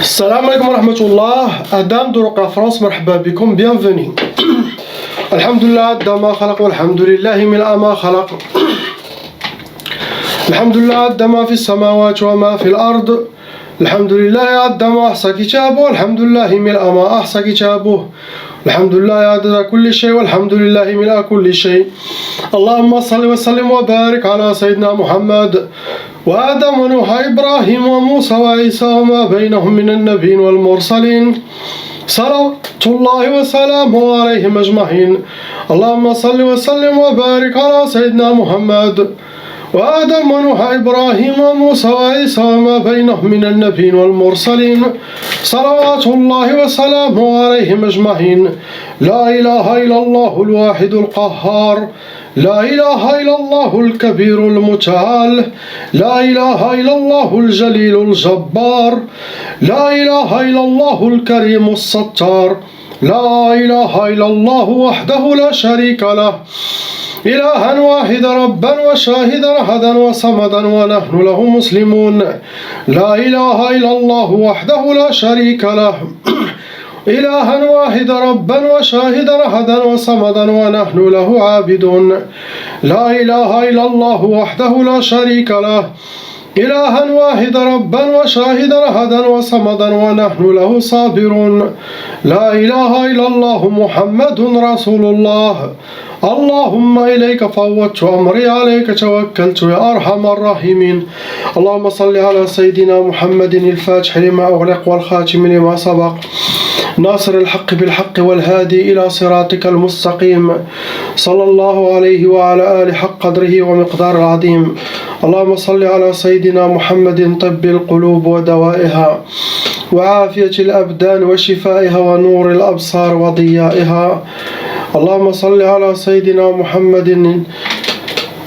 Salam alaikum wa rahmatullah. Adam de Roca France, marhaba bikum, bienvenue. Alhamdulillah, dama khalaq walhamdulillahi min ama khalaq. Alhamdulillah, dama fi samawati wa ma fi al-ard. Alhamdulillah, dama ahsa kitabu, alhamdulillahi min ama ahsa kitabu. Alhamdulillah, adada kulli shay, walhamdulillahi min kulli shay. Allahumma salli wa sallim wa barik ala sayyidina Muhammad. وآدم ونوح إبراهيم وموسى وعيسى وما بينهم من النبيين والمرسلين صلوات الله وسلامه عليهم أجمعين. اللهم صل وسلم وبارك على سيدنا محمد وآدم ونوح إبراهيم وموسى وعيسى وما بينهم من النبيين والمرسلين صلوات الله وسلامه عليهم أجمعين. لا إله إلا الله الواحد القهار، لا إله إلا الله الكبير المتعال، لا إله إلا الله الجليل الجبار، لا إله إلا الله الكريم الستار، لا إله إلا الله وحده لا شريك له، إلها واحدا ربا وشاهدا أحدا وصمدا ونحن له مسلمون. لا إله إلا الله وحده لا شريك له، إلها واحدا ربا وشاهدا أحدا وصمدا ونحن له عابدون. لا إله إلا الله وحده لا شريك له، إلها واحدا ربا وشاهدا أحدا وصمدا ونحن له صابرون. لا إله إلا الله محمد رسول الله. اللهم إليك فوضت أمري عليك توكلت يا أرحم الراحمين. اللهم صل على سيدنا محمد الفاتح لما أغلق والخاتم لما سبق ناصر الحق بالحق والهادي إلى صراطك المستقيم صلى الله عليه وعلى آله حق قدره ومقدار العظيم. اللهم صل على سيدنا محمد طب القلوب ودوائها وعافية الأبدان وشفائها ونور الأبصار وضيائها. اللهم صل على سيدنا محمد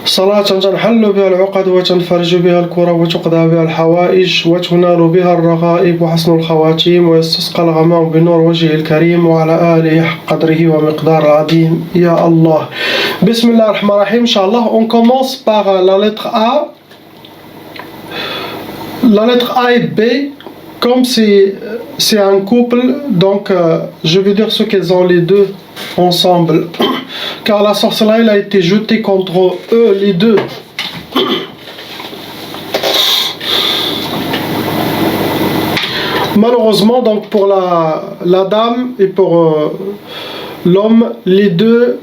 صلاة تنحل بها العقد وتنفرج بها الكرب وتقضى بها الحوائج وتنال بها الرغائب وحسن الخواتيم ويستسقى الغمام بنور وجهه الكريم وعلى آله حق قدره ومقدار العظيم. يا الله. بسم الله الرحمن الرحيم. Inch'Allah, on commence par la lettre A. La lettre A et B, comme c'est un couple, donc je vais dire ce qu'elles ont les deux ensemble, car la sorcellerie a été jetée contre eux les deux. Malheureusement, donc pour la dame et pour l'homme, les deux,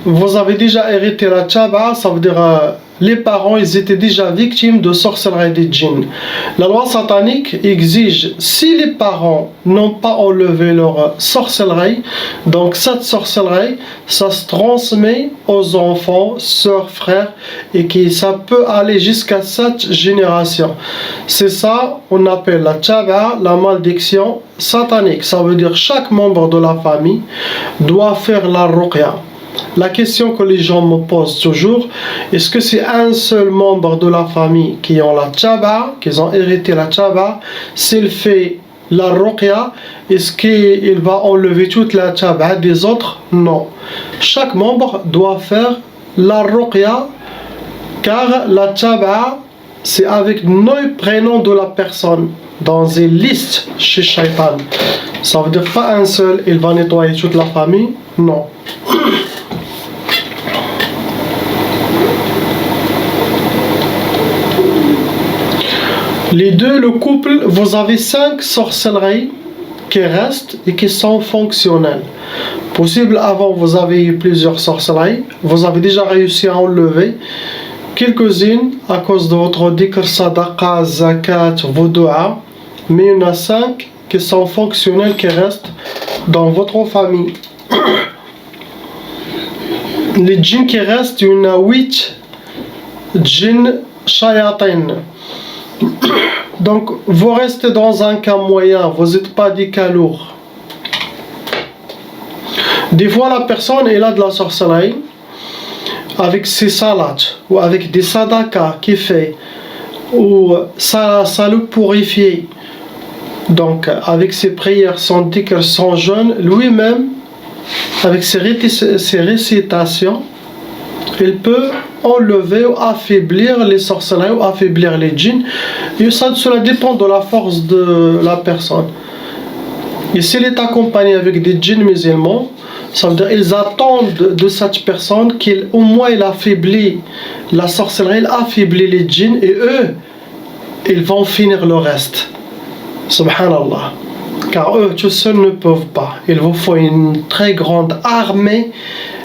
vous avez déjà hérité la tchaba, ça veut dire les parents, ils étaient déjà victimes de sorcellerie des djinns. La loi satanique exige, si les parents n'ont pas enlevé leur sorcellerie, donc cette sorcellerie, ça se transmet aux enfants, sœurs, frères, et ça peut aller jusqu'à 7 générations. C'est ça, on appelle la tchaba, la malédiction satanique. Ça veut dire chaque membre de la famille doit faire la ruqya. La question que les gens me posent toujours, est-ce que c'est un seul membre de la famille qui ont la tchaba, qui ont hérité la tchaba, s'il fait la ruqya, est-ce qu'il va enlever toute la tchaba des autres? Non. Chaque membre doit faire la ruqya, car la tchaba, c'est avec nom et prénom de la personne, dans une liste chez Shaitan. Ça veut dire pas un seul, il va nettoyer toute la famille? Non. Les deux, le couple, vous avez 5 sorcelleries qui restent et qui sont fonctionnelles. Possible avant, vous avez eu plusieurs sorcelleries, vous avez déjà réussi à enlever quelques-unes à cause de votre dhikr, sadaqa, zakat, vos du'a, mais il y en a 5 qui sont fonctionnelles, qui restent dans votre famille. Les djinns qui restent, il y en a 8 djinns shayatin. Donc, vous restez dans un cas moyen, vous n'êtes pas des cas lourds. Des fois, la personne elle a de la sorcellerie avec ses salats ou avec des sadakas qu'il fait, ou ça le purifie. Donc, avec ses prières, son dhikr, son jeûne, lui-même, avec ses récitations, il peut enlever ou affaiblir les sorcelleries ou affaiblir les djinns. Et ça, cela dépend de la force de la personne. Et s'il est accompagné avec des djinns musulmans, ça veut dire qu'ils attendent de cette personne qu'au moins il affaiblit la sorcellerie, il affaiblit les djinns, et eux, ils vont finir le reste. Subhanallah. Car eux, tout seuls ne peuvent pas. Il vous faut une très grande armée,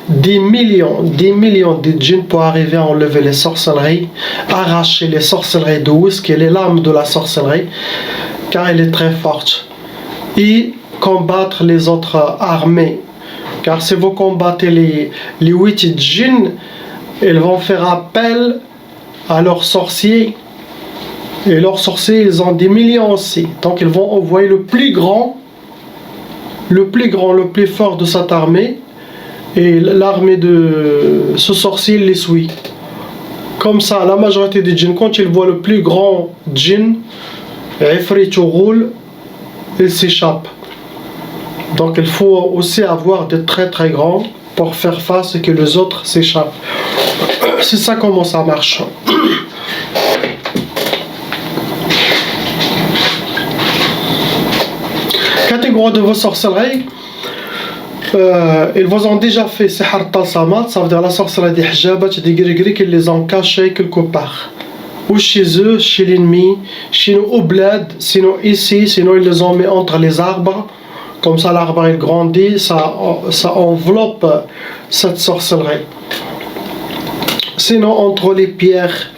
des millions de djinns pour arriver à enlever les sorcelleries, arracher les sorcelleries de Wusk et les lames de la sorcellerie, car elle est très forte. Et combattre les autres armées. Car si vous combattez les 8 djinns, ils vont faire appel à leurs sorciers. Et leurs sorciers, ils ont des millions aussi. Donc ils vont envoyer le plus grand, le plus fort de cette armée. Et l'armée de ce sorcier les suit. Comme ça, la majorité des djinns, quand ils voient le plus grand djinn, Ifrit ou Ghul, ils s'échappent. Donc il faut aussi avoir des très très grands pour faire face et que les autres s'échappent. C'est ça comment ça marche. Catégorie de vos sorcelleries, ils vous ont déjà fait Sihar Talsamat, ça veut dire la sorcellerie des hijabat, des gris-gris qu'ils les ont cachés quelque part. Ou chez eux, chez l'ennemi, chez nous au bled, sinon ici, sinon ils les ont mis entre les arbres. Comme ça l'arbre il grandit, ça enveloppe cette sorcellerie. Sinon entre les pierres,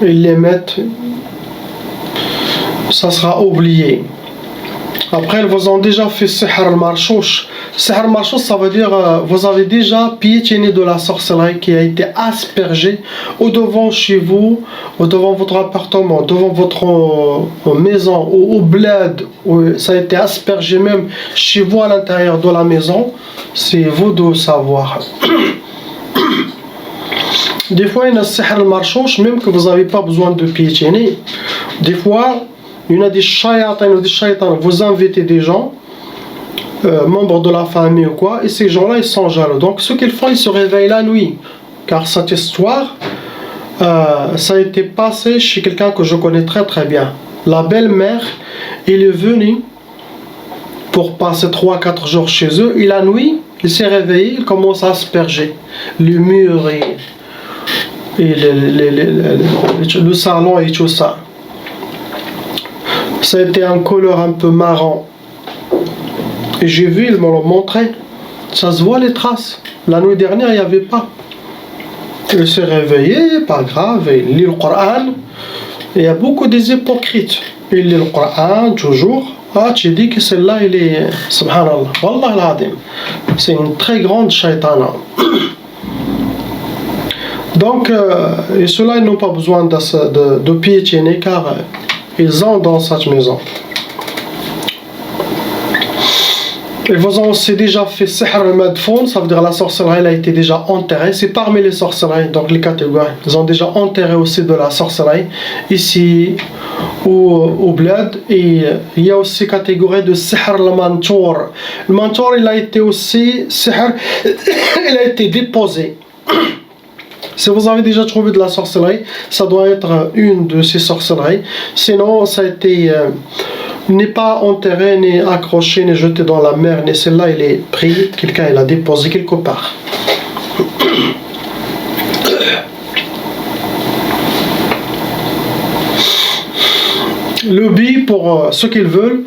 ils les mettent, ça sera oublié. Après ils vous ont déjà fait Sihr al-Marchouch. Sihr al-Marchouch, ça veut dire vous avez déjà piétiné de la sorcellerie qui a été aspergée au devant chez vous, au devant votre appartement, devant votre maison, ou au bled, où ça a été aspergé même chez vous à l'intérieur de la maison. C'est vous de savoir. Des fois il y a Sihr al-Marchouch même que vous n'avez pas besoin de piétiner. Des fois il y a des shaitans, vous invitez des gens, membres de la famille ou quoi, et ces gens-là ils sont jaloux. Donc ce qu'ils font, ils se réveillent la nuit. Car cette histoire, ça a été passé chez quelqu'un que je connais très très bien. La belle-mère, il est venu pour passer 3-4 jours chez eux, et la nuit, il s'est réveillé, il commence à asperger le mur et le salon et tout ça. Ça a été un couleur un peu marron. Et j'ai vu, ils m'ont montré. Ça se voit les traces. La nuit dernière, il n'y avait pas. Il s'est réveillé, pas grave, il lit le Coran. Il y a beaucoup des hypocrites. Il lit le Coran toujours. Ah, tu dis que celle-là, il est... Subhanallah. Wallah al-Adim. C'est une très grande shaitana. Donc, et ceux-là, ils n'ont pas besoin de piétiner car... ils ont dans cette maison. Ils vous ont aussi déjà fait Sihr al-Madfoun, ça veut dire la sorcellerie elle a été déjà enterrée. C'est parmi les sorcelleries, donc les catégories. Ils ont déjà enterré aussi de la sorcellerie ici au bled. Et il y a aussi catégorie de Sihr al-Mantour. Le Mantour il a été aussi Sihr, il a été déposé. Si vous avez déjà trouvé de la sorcellerie, ça doit être une de ces sorcelleries. Sinon, ça a été n'est pas enterré, ni accroché, ni jeté dans la mer, ni celle-là, il est pris, quelqu'un il a déposé quelque part. Le bi, pour ceux qu'ils veulent,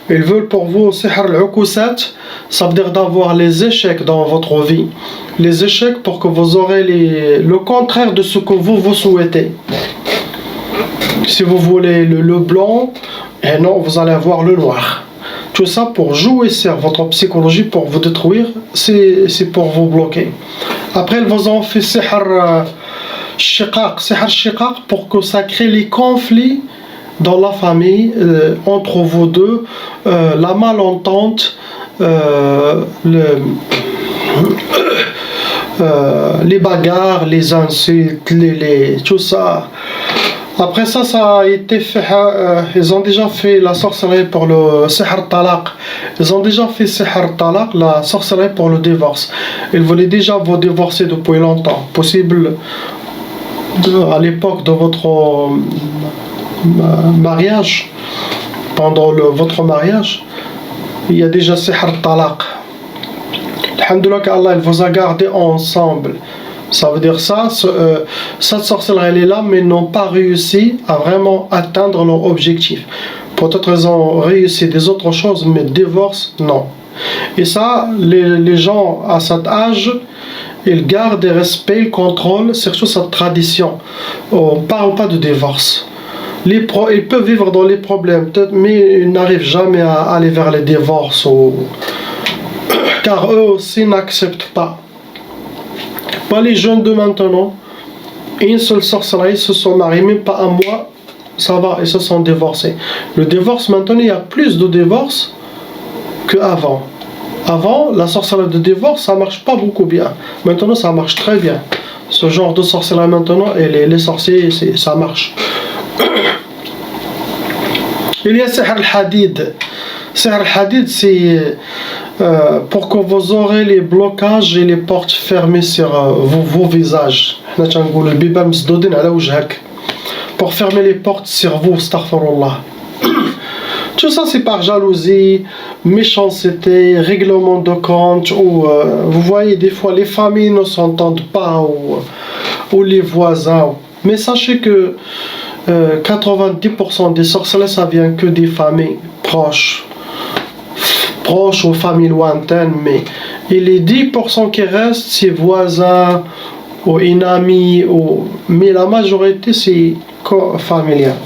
ils veulent pour vous Sihr al-Ukusat, ça veut dire d'avoir les échecs dans votre vie. Les échecs pour que vous aurez le contraire de ce que vous souhaitez. Si vous voulez le blanc, et non, vous allez avoir le noir. Tout ça pour jouer sur votre psychologie, pour vous détruire, c'est pour vous bloquer. Après, ils vous ont fait Sihr Shiqaq. Sihr Shiqaq pour que ça crée les conflits dans la famille, entre vous deux, la malentente, les bagarres, les insultes, tout ça. Après ça, ça a été fait, ils ont déjà fait la sorcellerie pour le sihr talaq. Ils ont déjà fait sihr talaq, la sorcellerie pour le divorce. Ils voulaient déjà vous divorcer depuis longtemps. Possible à l'époque de votre mariage, pendant votre mariage, il y a déjà sihr talaq. Alhamdulillah qu'Allah il vous a gardé ensemble. Ça veut dire ça, cette sorcellerie elle est là, mais ils n'ont pas réussi à vraiment atteindre leur objectif. Peut-être ils ont réussi des autres choses, mais divorce, non. Et ça, les gens à cet âge, ils gardent et respectent, ils contrôlent, surtout cette tradition. On ne parle pas de divorce. Ils peuvent vivre dans les problèmes, peut-être, mais ils n'arrivent jamais à aller vers les divorces. Car eux aussi n'acceptent pas. Pas les jeunes de maintenant, une seule sorcellerie, ils se sont mariés, même pas un mois, ça va, ils se sont divorcés. Le divorce, maintenant, il y a plus de divorces qu'avant. Avant, la sorcellerie de divorce, ça marche pas beaucoup bien. Maintenant, ça marche très bien. Ce genre de sorcellerie maintenant, et les sorciers, ça marche. Il y a Sihr al-Hadid. Sihr al-Hadid, c'est pour que vous aurez les blocages et les portes fermées sur vos visages. Pour fermer les portes sur vous, astaghfirullah. Tout ça c'est par jalousie, méchanceté, règlement de compte, ou vous voyez des fois les familles ne s'entendent pas, ou les voisins. Mais sachez que 90% des sorcelets ça vient que des familles proches aux familles lointaines, mais et les 10% qui restent c'est voisins ou un ami, mais la majorité c'est familial.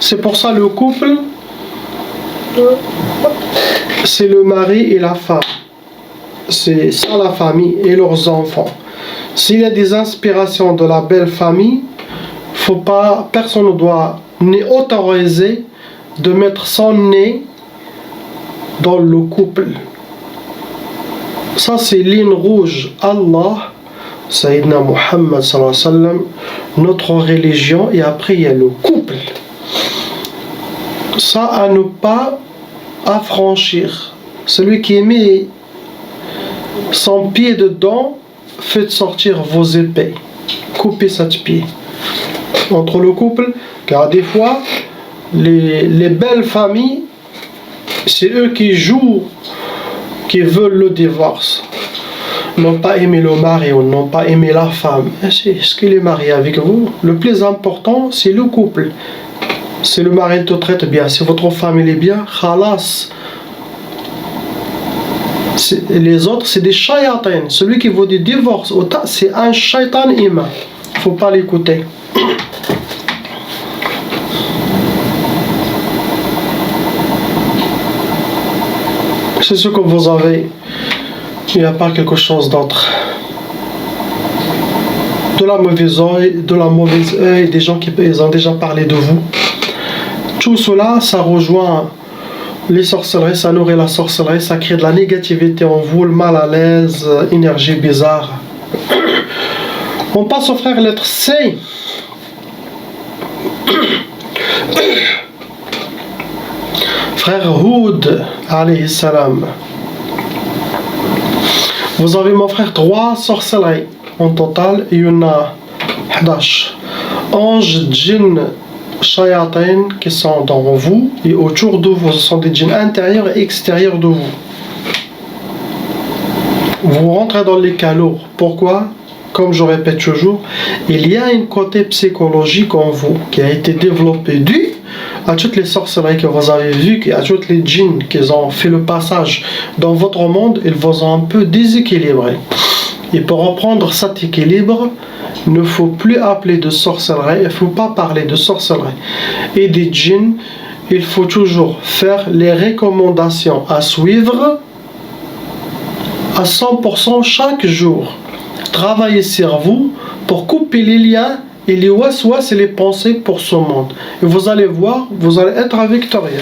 C'est pour ça le couple, c'est le mari et la femme. C'est ça la famille et leurs enfants. S'il y a des inspirations de la belle famille, personne ne doit ni autoriser de mettre son nez dans le couple. Ça c'est ligne rouge. Allah, Sayyidina Muhammad sallallahu alayhi wa sallam, notre religion, et après il y a le couple. Ça à ne pas affranchir. Celui qui met son pied dedans, faites sortir vos épées. Coupez cette pied entre le couple, car des fois les belles familles, c'est eux qui jouent, qui veulent le divorce. N'ont pas aimé le mari ou n'ont pas aimé la femme. Est-ce qu'il est marié avec vous? Le plus important, c'est le couple. Si le mari te traite bien, si votre femme est bien, khalas. Les autres, c'est des shayatins. Celui qui vous dit divorce, c'est un shaitan humain. Il ne faut pas l'écouter. C'est ce que vous avez. Il n'y a pas quelque chose d'autre. De la mauvaise œil, des gens qui ont déjà parlé de vous. Tout cela, ça rejoint les sorcelleries, ça nourrit la sorcellerie, ça crée de la négativité en vous, le mal à l'aise, énergie bizarre. On passe au frère lettre C. Frère Houd, alayhi salam. Vous avez, mon frère, 3 sorcelleries en total. Il y en a 11. Anges, djinns, shayatin qui sont dans vous et autour de vous. Ce sont des djinns intérieurs et extérieurs de vous. Vous rentrez dans les cas lourds. Pourquoi? Comme je répète toujours, il y a un côté psychologique en vous qui a été développé dû à toutes les sorcelleries que vous avez vues, à toutes les djinns qui ont fait le passage dans votre monde, ils vous ont un peu déséquilibré. Et pour reprendre cet équilibre, il ne faut plus appeler de sorcellerie, il ne faut pas parler de sorcellerie. Et des djinns, il faut toujours faire les recommandations à suivre à 100% chaque jour. Travaillez sur vous pour couper les liens et les waswas et les pensées pour ce monde. Et vous allez voir, vous allez être victorieux.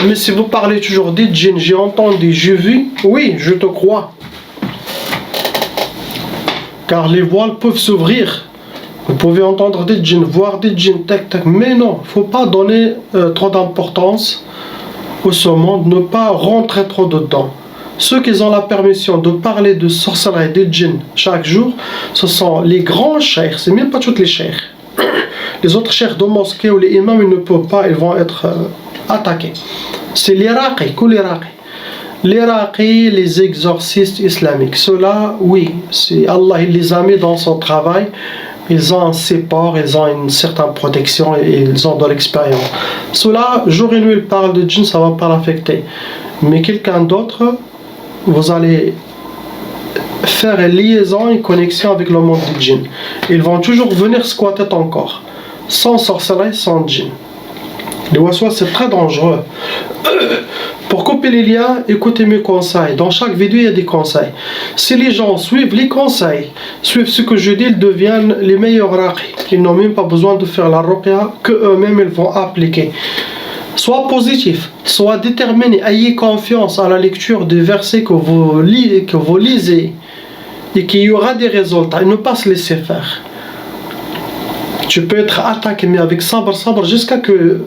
Mais si vous parlez toujours des djinns, j'ai entendu, j'ai vu, oui, je te crois. Car les voiles peuvent s'ouvrir Vous pouvez entendre des djinns, voir des djinns, tac, tac. Mais non, il ne faut pas donner trop d'importance au ce monde, ne pas rentrer trop dedans. Ceux qui ont la permission de parler de sorcellerie, des djinns chaque jour, ce sont les grands cheikhs, c'est même pas tous les cheikhs. Les autres cheikhs de mosquée ou les imams, ils ne peuvent pas, ils vont être attaqués. C'est l'Iraqi, que l'Iraqi. L'Iraqi, les exorcistes islamiques, ceux-là, oui, Allah il les a mis dans son travail, ils ont un support, ils ont une certaine protection et ils ont de l'expérience. Ceux-là, jour et nuit, ils parlent de djinn, ça ne va pas l'affecter. Mais quelqu'un d'autre, vous allez faire une liaison, une connexion avec le monde du djinn. Ils vont toujours venir squatter ton corps, sans sorcellerie, sans djinn. Le waswas, c'est très dangereux. Pour couper les liens, écoutez mes conseils. Dans chaque vidéo, il y a des conseils. Si les gens suivent les conseils, suivent ce que je dis, ils deviennent les meilleurs raqis. Ils n'ont même pas besoin de faire la ruqya, qu'eux-mêmes ils vont appliquer. Sois positif, sois déterminé, ayez confiance à la lecture des versets que vous lisez et qu'il y aura des résultats. Et ne pas se laisser faire. Tu peux être attaqué, mais avec sabr, jusqu'à que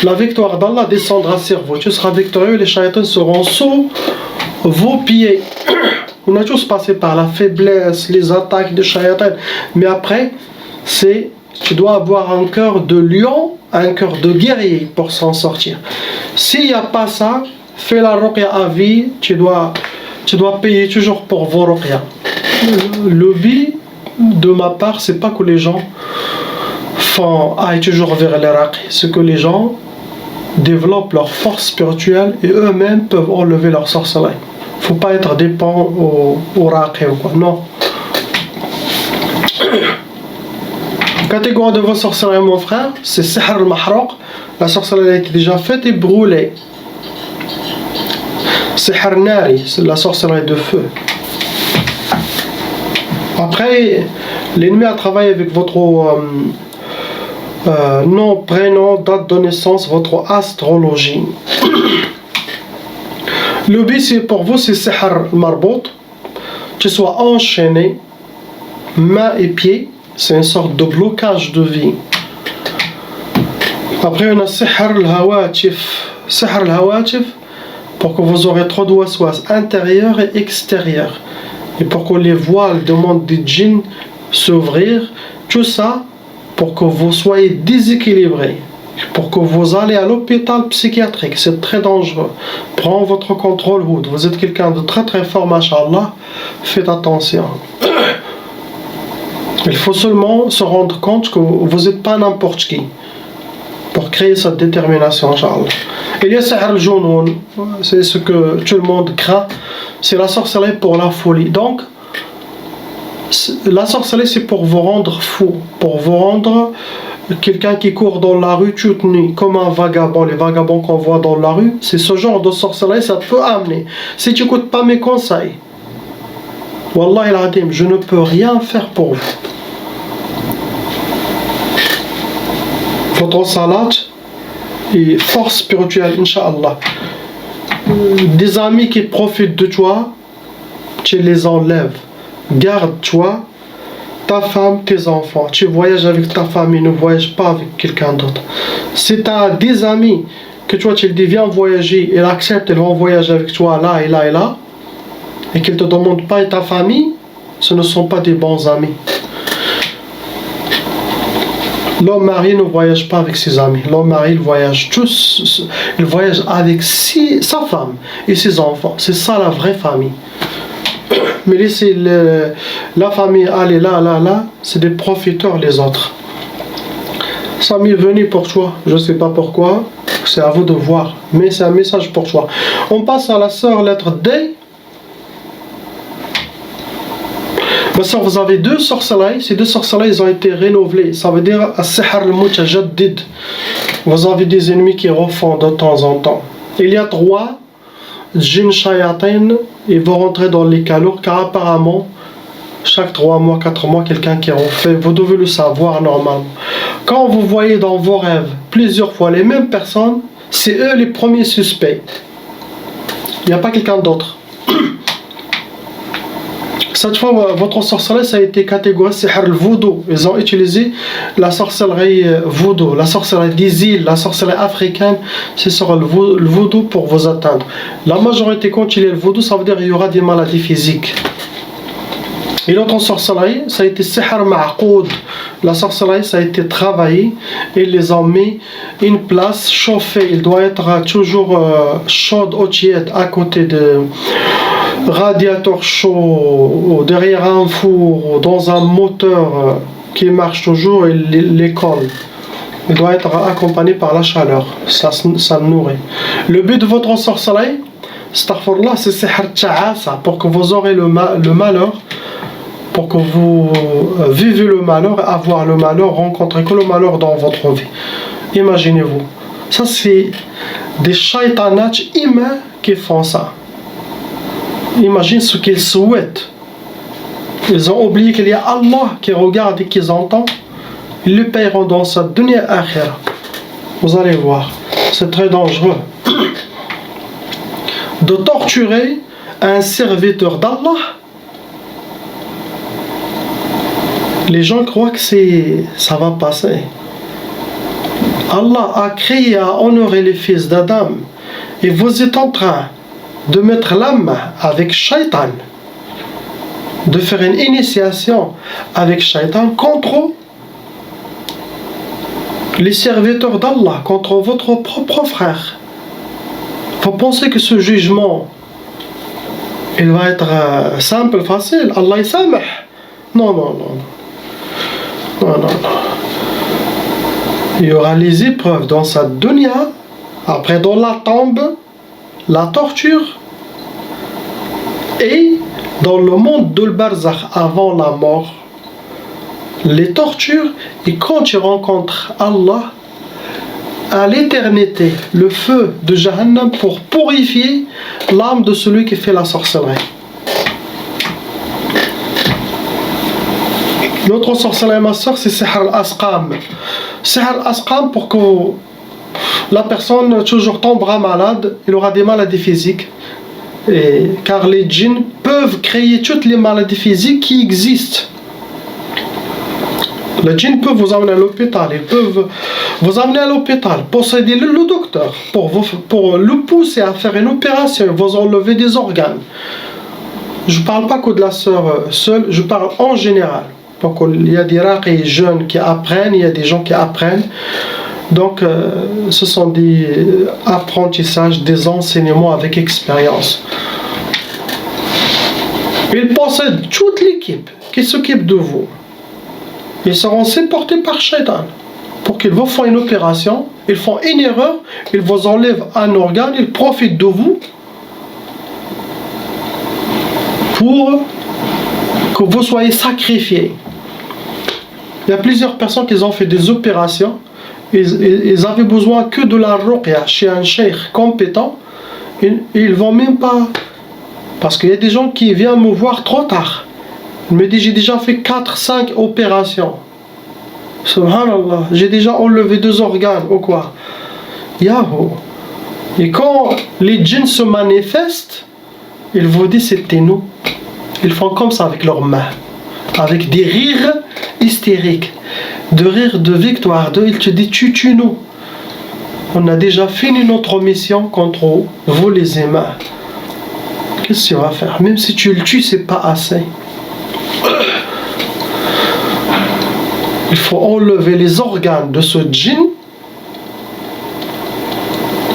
la victoire d'Allah descendra sur vous. Tu seras victorieux, les shaitans seront sous vos pieds. On a tous passé par la faiblesse, les attaques des shaitans. Mais après, tu dois avoir un cœur de lion, un cœur de guerrier pour s'en sortir. S'il n'y a pas ça, fais la ruqya à vie, tu dois payer toujours pour vos ruqya. Le but de ma part, c'est pas que les gens aillent toujours vers l'Irak, c'est que les gens développent leur force spirituelle et eux-mêmes peuvent enlever leur sorcellerie. Il ne faut pas être dépendant au raqi ou quoi, non. Catégorie de vos sorcelleries, mon frère, c'est sihr al-mahrouq. La sorcellerie a été déjà faite et brûlée. Sihr nari, c'est la sorcellerie de feu. Après, l'ennemi a travaillé avec votre nom, prénom, date de naissance, votre astrologie. Le but c'est pour vous, c'est sihr marbout, que tu sois enchaîné, mains et pieds, c'est une sorte de blocage de vie. Après on a sihr al-hawatif. Sihr al-hawatif, pour que vous aurez trop de waswas intérieur et extérieur. Et pour que les voiles du monde des djinns s'ouvrir, tout ça pour que vous soyez déséquilibrés, pour que vous allez à l'hôpital psychiatrique, c'est très dangereux. Prends votre contrôle, vous êtes quelqu'un de très très fort, mashallah, faites attention. Il faut seulement se rendre compte que vous n'êtes pas n'importe qui, pour créer cette détermination, inshallah. Il y a sihr al-junun, c'est ce que tout le monde craint, c'est la sorcellerie pour la folie. Donc, la sorcellerie c'est pour vous rendre fou, pour vous rendre quelqu'un qui court dans la rue toute nuit, comme un vagabond. Les vagabonds qu'on voit dans la rue, c'est ce genre de sorcellerie, ça peut amener. Si tu n'écoutes pas mes conseils, Wallah al-Adim, je ne peux rien faire pour vous. Votre salat et force spirituelle, Inch'Allah. Des amis qui profitent de toi, tu les enlèves. Garde-toi, ta femme, tes enfants. Tu voyages avec ta famille, ne voyage pas avec quelqu'un d'autre. Si tu as des amis que toi tu dis viens voyager, ils acceptent, ils vont voyager avec toi là et là et là, et qu'ils ne te demandent pas ta famille, ce ne sont pas des bons amis. L'homme marié ne voyage pas avec ses amis. L'homme marié, il voyage avec sa femme et ses enfants. C'est ça la vraie famille. Mais laissez la famille aller là, c'est des profiteurs les autres. Ça m'est venu pour toi, je ne sais pas pourquoi, c'est à vous de voir, mais c'est un message pour toi. On passe à la sœur lettre D. Ma sœur, vous avez deux sorcelleries, ces deux sorcelleries ont été renouvelées, ça veut dire as-sihr al-mutajaddid. Vous avez des ennemis qui refont de temps en temps. Il y a 3 djinns shayatin, ils vont rentrer dans les calours, car apparemment chaque 3 mois, 4 mois, quelqu'un qui refait, vous devez le savoir normalement. Quand vous voyez dans vos rêves plusieurs fois les mêmes personnes, c'est eux les premiers suspects. Il n'y a pas quelqu'un d'autre. Cette fois, votre sorcellerie, ça a été catégorisé, c'est le vaudou. Ils ont utilisé la sorcellerie vaudou, la sorcellerie des îles, la sorcellerie africaine. C'est sur le vaudou pour vous atteindre. La majorité, quand il y a le vaudou, ça veut dire qu'il y aura des maladies physiques. Et l'autre sorcellerie, ça a été sihr ma'qoud. La sorcellerie, ça a été travaillé. Ils les ont mis une place chauffée. Il doit être toujours chaude, eau tiède, à côté de radiateur chaud, ou derrière un four, ou dans un moteur qui marche toujours et les colle. Il doit être accompagné par la chaleur. Ça nourrit. Le but de votre sorcellerie, astaghfirullah, c'est sihr ta'asa, pour que vous aurez le malheur, pour que vous vivez le malheur, avoir le malheur, rencontrer que le malheur dans votre vie. Imaginez-vous. Ça, c'est des shaitanats humains qui font ça. Imagine ce qu'ils souhaitent. Ils ont oublié qu'il y a Allah qui regarde et qui entend. Ils le paieront dans sa dunya akhira. Vous allez voir. C'est très dangereux. De torturer un serviteur d'Allah. Les gens croient que ça va passer. Allah a créé à honorer les fils d'Adam. Et vous êtes en train de mettre la main avec Shaitan, de faire une initiation avec Shaitan contre les serviteurs d'Allah, contre votre propre frère. Vous pensez que ce jugement, il va être simple, facile? Allah y samah? Non, non, non. Non, non, non. Il y aura les épreuves dans sa dunya, après dans la tombe, la torture, et dans le monde de l'barzakh avant la mort, les tortures, et quand tu rencontres Allah à l'éternité, le feu de Jahannam pour purifier l'âme de celui qui fait la sorcellerie. L'autre sorcellerie, ma soeur, c'est Sihr al-Asqam. Sihr al-Asqam, pour que la personne toujours tombera malade, il aura des maladies physiques. Car les djinns peuvent créer toutes les maladies physiques qui existent. Les djinns peuvent vous amener à l'hôpital, ils peuvent vous amener à l'hôpital, posséder le docteur, pour le pousser à faire une opération, vous enlever des organes. Je ne parle pas que de la sœur seule, je parle en général. Donc il y a des raqis jeunes qui apprennent, il y a des gens qui apprennent. Donc ce sont des apprentissages, des enseignements avec expérience. Ils possèdent toute l'équipe qui s'occupe de vous. Ils seront supportés par Shaitan pour qu'ils vous fassent une opération, ils font une erreur, ils vous enlèvent un organe, ils profitent de vous pour que vous soyez sacrifiés. Il y a plusieurs personnes qui ont fait des opérations, ils avaient besoin que de la ruqya chez un cheikh compétent, ils vont même pas, parce qu'il y a des gens qui viennent me voir trop tard. Il me dit j'ai déjà fait 4-5 opérations. Subhanallah, j'ai déjà enlevé 2 organes ou quoi. Yahoo. Et quand les djinns se manifestent, ils vous disent c'était nous. Ils font comme ça avec leurs mains, avec des rires hystériques, de rires de victoire. Il te dit tu nous. On a déjà fini notre mission contre vous les humains. Qu'est-ce que tu vas faire? Même si tu le tues, c'est pas assez. Il faut enlever les organes de ce djinn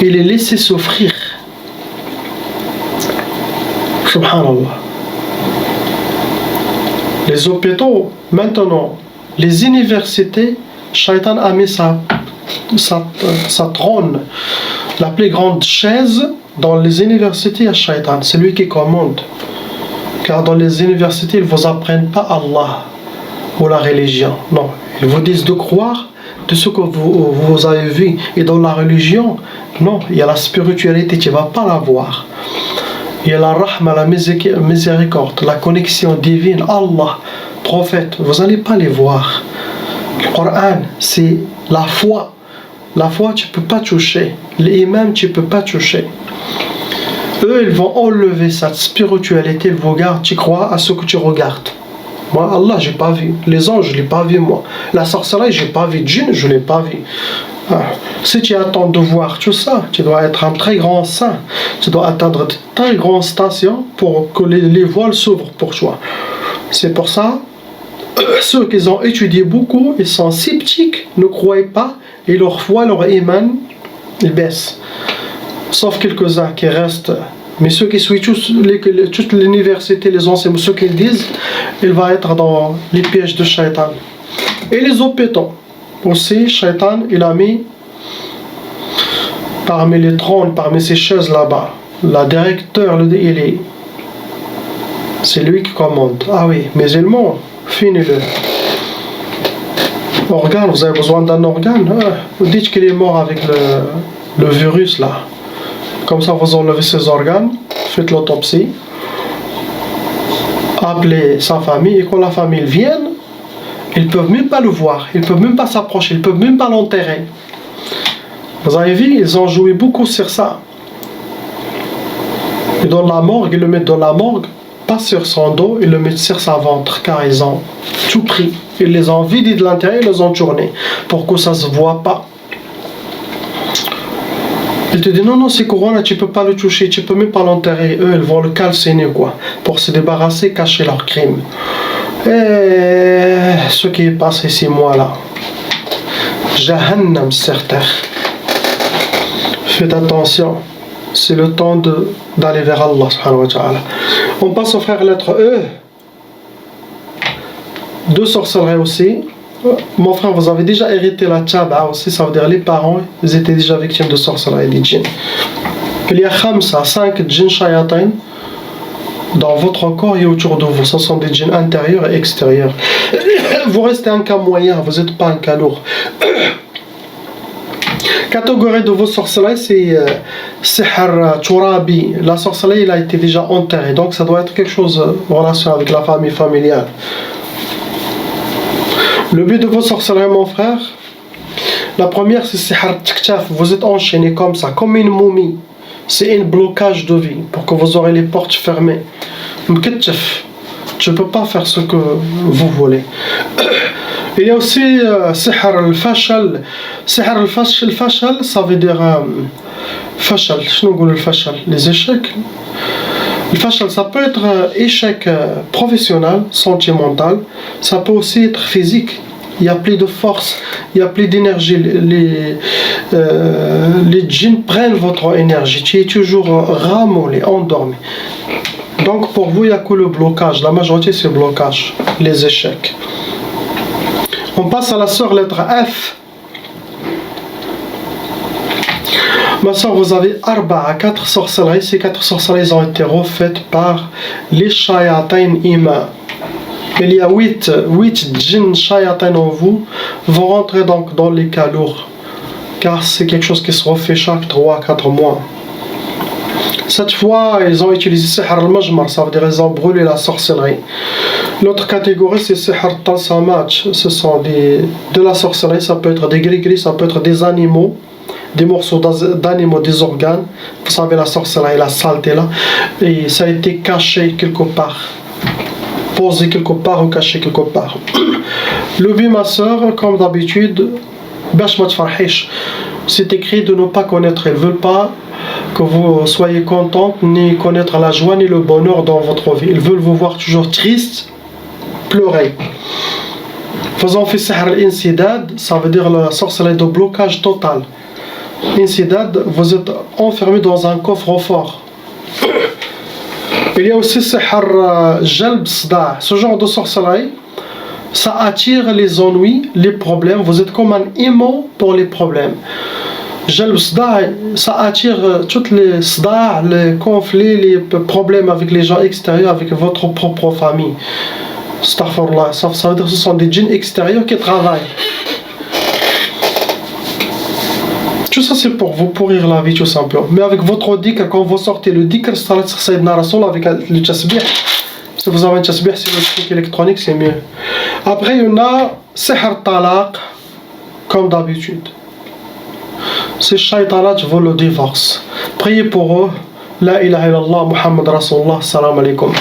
et les laisser souffrir. Subhanallah. Les hôpitaux, maintenant, les universités, Shaitan a mis sa trône, la plus grande chaise dans les universités à Shaitan. C'est lui qui commande. Car dans les universités, ils ne vous apprennent pas Allah ou la religion. Non, ils vous disent de croire de ce que vous avez vu. Et dans la religion, non, il y a la spiritualité, tu ne vas pas la voir. Il y a la rahma, la miséricorde, la connexion divine, Allah, prophète, vous n'allez pas les voir. Le Coran, c'est la foi. La foi, tu ne peux pas toucher. L'imam, tu ne peux pas toucher. Eux, ils vont enlever cette spiritualité, ils vous gardent, tu crois à ce que tu regardes. Moi, Allah, j'ai pas vu. Les anges, je l'ai pas vu, moi. La sorcellerie, j'ai pas vu. Djinn, je l'ai pas vu. Ah. Si tu attends de voir tout ça, tu dois être un très grand saint. Tu dois atteindre de très grandes stations pour que les voiles s'ouvrent pour toi. C'est pour ça, ceux qui ont étudié beaucoup, ils sont sceptiques, ne croient pas, et leur foi, leur iman, ils baissent. Sauf quelques-uns qui restent. Mais ceux qui suivent toute l'université, les enseignants, ceux qui le disent, il va être dans les pièges de Shaitan. Et les hôpitaux. Aussi, Shaitan, il a mis parmi les trônes, parmi ces chaises là-bas, la directeur, c'est lui qui commande. Ah oui, musulmans, finis-le. Organe, vous avez besoin d'un organe. Vous dites qu'il est mort avec le virus là. Comme ça, vous enlevez ses organes, faites l'autopsie, appelez sa famille, et quand la famille vienne, ils ne peuvent même pas le voir, ils ne peuvent même pas s'approcher, ils ne peuvent même pas l'enterrer. Vous avez vu, ils ont joué beaucoup sur ça. Et dans la morgue, ils le mettent dans la morgue, pas sur son dos, ils le mettent sur sa ventre, car ils ont tout pris. Ils les ont vidés de l'intérieur, ils les ont tournés, pour que ça ne se voit pas. Il te dit non, c'est Corona, tu peux pas le toucher, tu peux même pas l'enterrer. Eux, ils vont le calciner, quoi, pour se débarrasser, cacher leur crime. Et ce qui est passé 6 mois là, Jahannam, certain. Faites attention, c'est le temps d'aller vers Allah, subhanahu wa ta'ala. On passe au frère lettre E. 2 sorcelleries aussi. Mon frère, vous avez déjà hérité la tchaba aussi, ça veut dire les parents, ils étaient déjà victimes de sorcellerie et des djinns. Il y a 5 djinns shayatin dans votre corps et autour de vous. Ce sont des djinns intérieurs et extérieurs. Vous restez un cas moyen, vous n'êtes pas un cas lourd. Catégorie de vos sorcelleries, c'est Sihr Turabi. La sorcellerie, il a été déjà enterrée, donc ça doit être quelque chose en relation avec la famille familiale. Le but de vos sorcelleries, mon frère, la première c'est Sihr Tiktaf. Vous êtes enchaîné comme ça, comme une momie. C'est un blocage de vie pour que vous aurez les portes fermées. Mketchef. Tu ne peux pas faire ce que vous voulez. Il y a aussi Sihr al-Fashal. Sihr al-Fashal, ça veut dire Fashal. Je ne le Fashal. Les échecs. Le Fashal, ça peut être échec professionnel, sentimental. Ça peut aussi être physique. Il n'y a plus de force, il n'y a plus d'énergie. Les djinns prennent votre énergie. Tu es toujours ramolli, endormi. Donc pour vous, il n'y a que le blocage. La majorité, c'est le blocage, les échecs. On passe à la sœur lettre F. Ma soeur, vous avez 4 sorcelleries. Ces 4 sorcelleries ont été refaites par les shayatin ima. Il y a 8 djinns shayatin en vous vont rentrer donc dans les cas lourds. Car c'est quelque chose qui se refait chaque 3-4 mois. Cette fois, ils ont utilisé Sihr al-Majmar, ça veut dire qu'ils ont brûlé la sorcellerie. L'autre catégorie, c'est Sihr Talsamat. Ce sont de la sorcellerie, ça peut être des gris-gris, ça peut être des animaux, des morceaux d'animaux, des organes. Vous savez, la sorcellerie, la saleté là. Et ça a été caché quelque part. Posé quelque part ou caché quelque part. Le but, ma soeur, comme d'habitude, c'est écrit de ne pas connaître. Ils ne veulent pas que vous soyez contente, ni connaître la joie, ni le bonheur dans votre vie. Ils veulent vous voir toujours triste, pleurer. Faisons fi sihr al-insidad, ça veut dire la sorcellerie de blocage total. Insidad, vous êtes enfermé dans un coffre-fort. Il y a aussi Sihr Jalb Sda. Ce genre de sorcellerie, ça attire les ennuis, les problèmes. Vous êtes comme un aimant pour les problèmes. Jalb Sda, ça attire toutes les sda, les conflits, les problèmes avec les gens extérieurs, avec votre propre famille. Astaghfirullah, ça veut dire que ce sont des djinns extérieurs qui travaillent. Tout ça c'est pour vous pourrir la vie tout simplement. Mais avec votre dhikr, quand vous sortez le dhikr, salat sur Sayyidina Rasoul avec le tasbih. Si vous avez un tasbih, c'est le truc électronique, c'est mieux. Après il y en a Sihr Talaq, comme d'habitude. Ces shaytanats veulent le divorce. Priez pour eux, La ilahe illallah Muhammed Rasulullah. Salam alaikum.